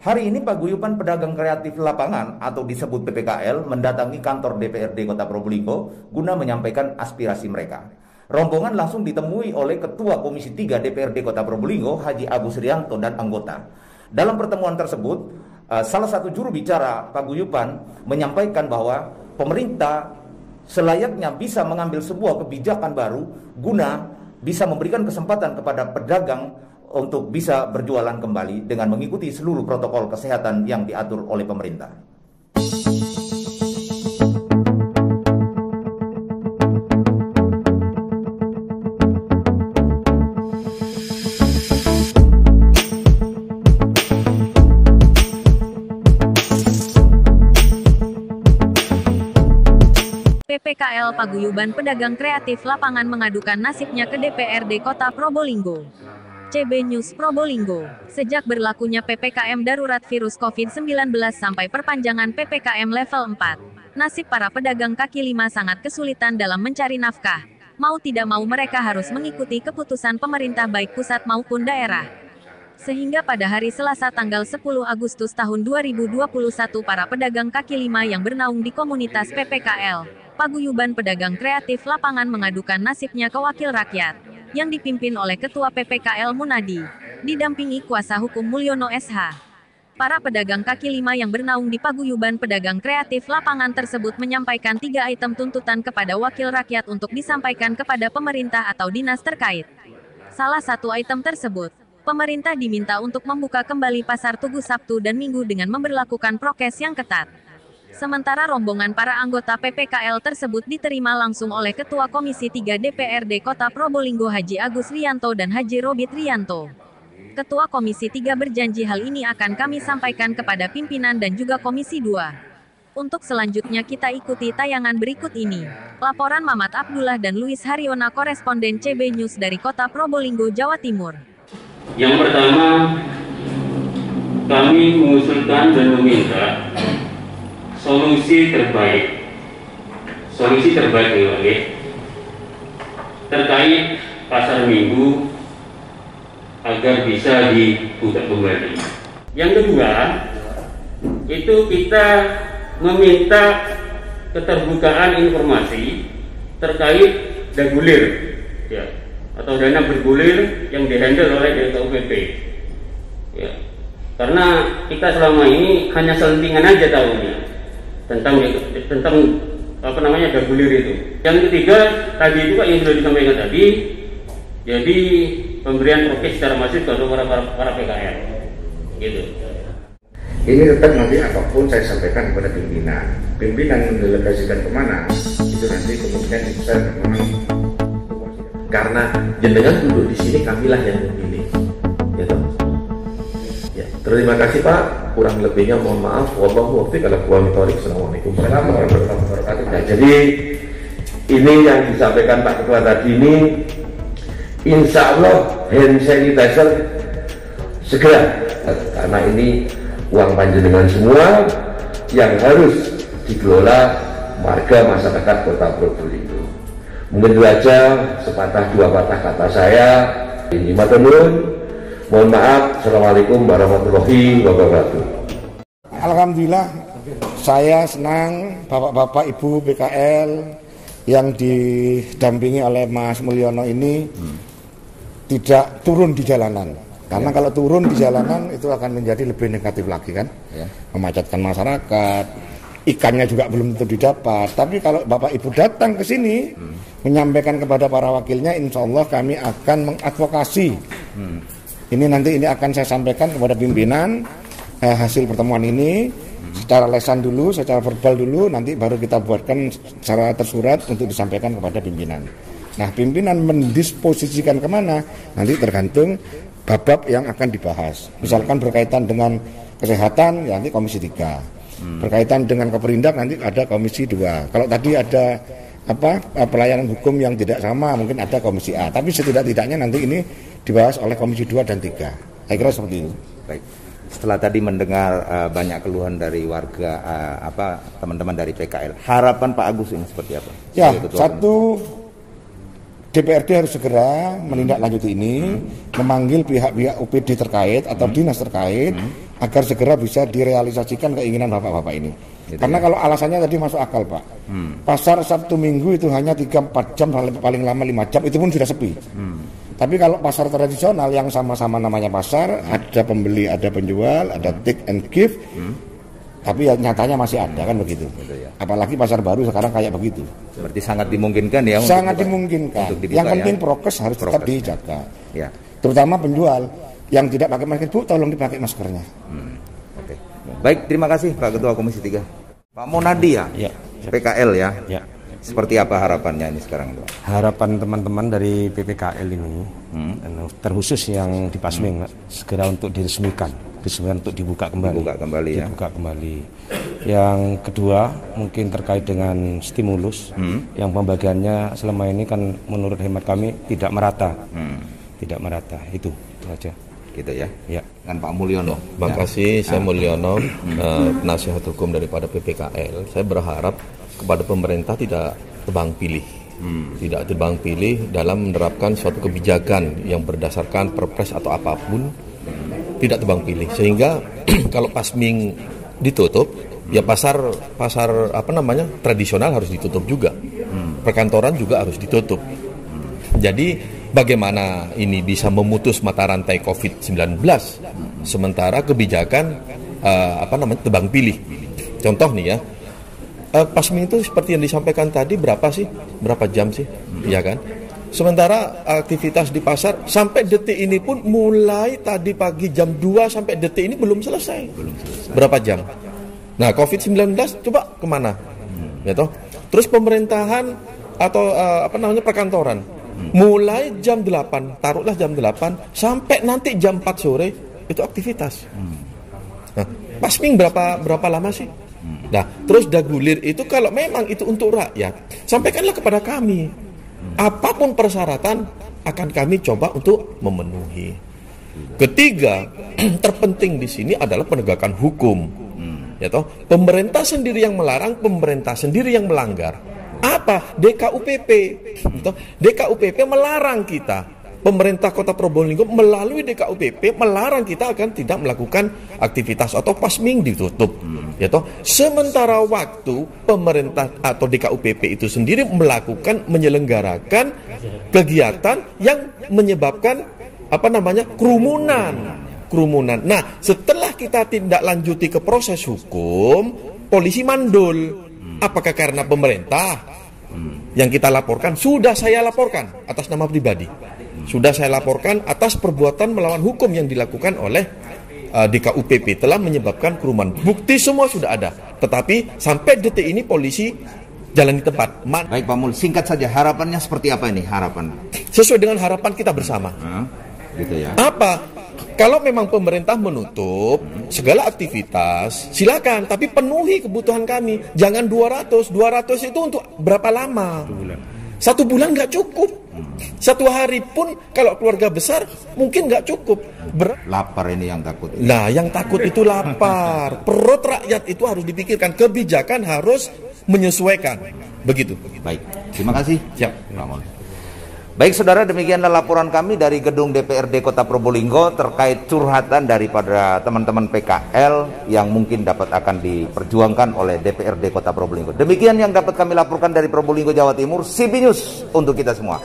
Hari ini Paguyuban Pedagang Kreatif Lapangan atau disebut PPKL mendatangi kantor DPRD Kota Probolinggo guna menyampaikan aspirasi mereka. Rombongan langsung ditemui oleh Ketua Komisi 3 DPRD Kota Probolinggo, Haji Agus Rianto dan anggota. Dalam pertemuan tersebut, salah satu juru bicara Paguyuban menyampaikan bahwa pemerintah selayaknya bisa mengambil sebuah kebijakan baru guna bisa memberikan kesempatan kepada pedagang untuk bisa berjualan kembali dengan mengikuti seluruh protokol kesehatan yang diatur oleh pemerintah. PPKL Paguyuban Pedagang Kreatif Lapangan mengadukan nasibnya ke DPRD Kota Probolinggo. CB News Probolinggo. Sejak berlakunya PPKM darurat virus COVID-19 sampai perpanjangan PPKM level 4, nasib para pedagang kaki lima sangat kesulitan dalam mencari nafkah. Mau tidak mau mereka harus mengikuti keputusan pemerintah baik pusat maupun daerah. Sehingga pada hari Selasa tanggal 10 Agustus tahun 2021 para pedagang kaki lima yang bernaung di komunitas PPKL Paguyuban Pedagang Kreatif Lapangan mengadukan nasibnya ke Wakil Rakyat yang dipimpin oleh Ketua PPKL Munadi, didampingi kuasa hukum Mulyono SH. Para pedagang kaki lima yang bernaung di Paguyuban Pedagang Kreatif Lapangan tersebut menyampaikan 3 item tuntutan kepada Wakil Rakyat untuk disampaikan kepada pemerintah atau dinas terkait. Salah satu item tersebut, pemerintah diminta untuk membuka kembali pasar Tugu Sabtu dan Minggu dengan memberlakukan prokes yang ketat. Sementara rombongan para anggota PPKL tersebut diterima langsung oleh Ketua Komisi 3 DPRD Kota Probolinggo Haji Agus Rianto dan Haji Robit Rianto. Ketua Komisi 3 berjanji hal ini akan kami sampaikan kepada pimpinan dan juga Komisi 2. Untuk selanjutnya kita ikuti tayangan berikut ini. Laporan Mamat Abdullah dan Luis Haryona, koresponden CB News dari Kota Probolinggo, Jawa Timur. Yang pertama, kami mengusulkan dan meminta solusi terbaik terkait pasar Minggu agar bisa dibuka kembali. Yang kedua, itu kita meminta keterbukaan informasi terkait dagulir, ya, atau dana bergulir yang dihandle oleh DKUPP. Ya, karena kita selama ini hanya selentingan aja tahunya tentang dagulir itu. Yang ketiga tadi itu Pak yang sudah disampaikan tadi, jadi pemberian prokes secara masif kepada para PKL, gitu. Ini tetap nanti apapun saya sampaikan kepada pimpinan mendelegasikan kemana itu nanti kemudian bisa memang karena jenengan duduk di sini kamilah yang memilih, ya toh. Ya, terima kasih Pak. Kurang lebihnya mohon maaf. Wallahu muwaffiq ala aqwamit thoriq. Assalamualaikum warahmatullahi wabarakatuh. Nah, jadi ini yang disampaikan Pak Ketua tadi ini, insya Allah hand sanitizer segera, karena ini uang panjenengan semua yang harus dikelola warga masyarakat Kota Probolinggo. Mungkin itu aja sepatah dua patah kata saya. Ini matur. Mohon maaf. Assalamualaikum warahmatullahi wabarakatuh. Alhamdulillah saya senang bapak-bapak ibu PKL yang didampingi oleh Mas Mulyono ini tidak turun di jalanan. Karena kalau turun di jalanan itu akan menjadi lebih negatif lagi kan, memacetkan masyarakat, ikannya juga belum tentu didapat. Tapi kalau Bapak Ibu datang ke sini menyampaikan kepada para wakilnya, insya Allah kami akan mengadvokasi. Ini nanti akan saya sampaikan kepada pimpinan hasil pertemuan ini secara lesan dulu, secara verbal dulu, nanti baru kita buatkan secara tersurat untuk disampaikan kepada pimpinan. Nah, pimpinan mendisposisikan kemana nanti tergantung bab-bab yang akan dibahas. Misalkan berkaitan dengan kesehatan, ya nanti Komisi 3. Berkaitan dengan keperindak nanti ada Komisi 2. Kalau tadi ada pelayanan hukum yang tidak sama, mungkin ada Komisi A. Tapi setidak-tidaknya nanti ini dibahas oleh Komisi 2 dan 3. Saya kira seperti itu. Baik. Setelah tadi mendengar banyak keluhan dari warga, teman-teman dari PKL, harapan Pak Agus ini seperti apa? Ya, satu, DPRD harus segera menindaklanjuti ini, memanggil pihak-pihak UPD terkait atau dinas terkait agar segera bisa direalisasikan keinginan bapak-bapak ini. Gitu Karena ya. kalau alasannya tadi masuk akal, Pak. Pasar Sabtu Minggu itu hanya 3-4 jam, paling lama 5 jam, itu pun sudah sepi. Tapi kalau pasar tradisional yang sama-sama namanya pasar, ada pembeli, ada penjual, ada take and give, tapi ya nyatanya masih ada kan begitu. Ya. Apalagi pasar baru sekarang kayak begitu. Berarti sangat dimungkinkan ya. Sangat dimungkinkan. Untuk dibuka, Yang penting ya. prokes harus tetap dijaga. Ya. Terutama penjual yang tidak pakai masker, Bu, tolong dipakai maskernya. Oke. Baik, terima kasih Pak Ketua Komisi 3. Pak Monadi ya, PKL ya. Ya. Seperti apa harapannya ini sekarang, Pak? Harapan teman-teman dari PPKL ini, terkhusus yang di Pasming, segera untuk diresmikan untuk dibuka kembali. Dibuka kembali. Yang kedua, mungkin terkait dengan stimulus, yang pembagiannya selama ini kan menurut hemat kami tidak merata. Tidak merata, itu aja. Gitu ya. Ya. Dengan Pak Mulyono. Terima kasih, saya Mulyono, penasihat hukum daripada PPKL. Saya berharap kepada pemerintah tidak tebang pilih. Tidak tebang pilih dalam menerapkan suatu kebijakan yang berdasarkan perpres atau apapun, tidak tebang pilih. Sehingga kalau Pasming ditutup, ya pasar tradisional harus ditutup juga. Perkantoran juga harus ditutup. Jadi bagaimana ini bisa memutus mata rantai COVID-19 sementara kebijakan tebang pilih. Contoh nih ya, Pasming itu seperti yang disampaikan tadi berapa jam sih, ya kan? Sementara aktivitas di pasar sampai detik ini pun mulai tadi pagi jam 2 sampai detik ini belum selesai. Berapa jam? Nah, COVID-19 coba kemana? Ya toh? Terus pemerintahan atau perkantoran mulai jam 8, taruhlah jam 8 sampai nanti jam 4 sore itu aktivitas. Nah, Pasming berapa lama sih? Nah, terus dagulir itu kalau memang itu untuk rakyat, sampaikanlah kepada kami. Apapun persyaratan akan kami coba untuk memenuhi. Ketiga, terpenting di sini adalah penegakan hukum. Ya toh, pemerintah sendiri yang melarang, pemerintah sendiri yang melanggar. Apa? DKUPP. DKUPP melarang kita. Pemerintah Kota Probolinggo melalui DKUPP melarang kita akan tidak melakukan aktivitas atau Pasming ditutup. Ya toh, sementara waktu pemerintah atau DKUPP itu sendiri menyelenggarakan kegiatan yang menyebabkan kerumunan. Nah, setelah kita tindak lanjuti ke proses hukum, polisi mandul. Apakah karena pemerintah yang kita laporkan? Sudah saya laporkan atas nama pribadi. Sudah saya laporkan atas perbuatan melawan hukum yang dilakukan oleh DKUPP telah menyebabkan kerumunan. Bukti semua sudah ada. Tetapi sampai detik ini polisi jalan di tempat. Baik Pak Mul, singkat saja harapannya seperti apa ini harapan? Sesuai dengan harapan kita bersama. Gitu ya. Apa? Kalau memang pemerintah menutup segala aktivitas, silakan, tapi penuhi kebutuhan kami. Jangan 200 itu untuk berapa lama? 1 bulan nggak cukup. 1 hari pun kalau keluarga besar mungkin nggak cukup. Lapar ini yang takut. Nah, yang takut itu lapar. Perut rakyat itu harus dipikirkan. Kebijakan harus menyesuaikan. Begitu. Baik, terima kasih. Siap. Baik saudara, demikianlah laporan kami dari gedung DPRD Kota Probolinggo terkait curhatan daripada teman-teman PKL yang mungkin dapat akan diperjuangkan oleh DPRD Kota Probolinggo. Demikian yang dapat kami laporkan dari Probolinggo, Jawa Timur. CB News untuk kita semua.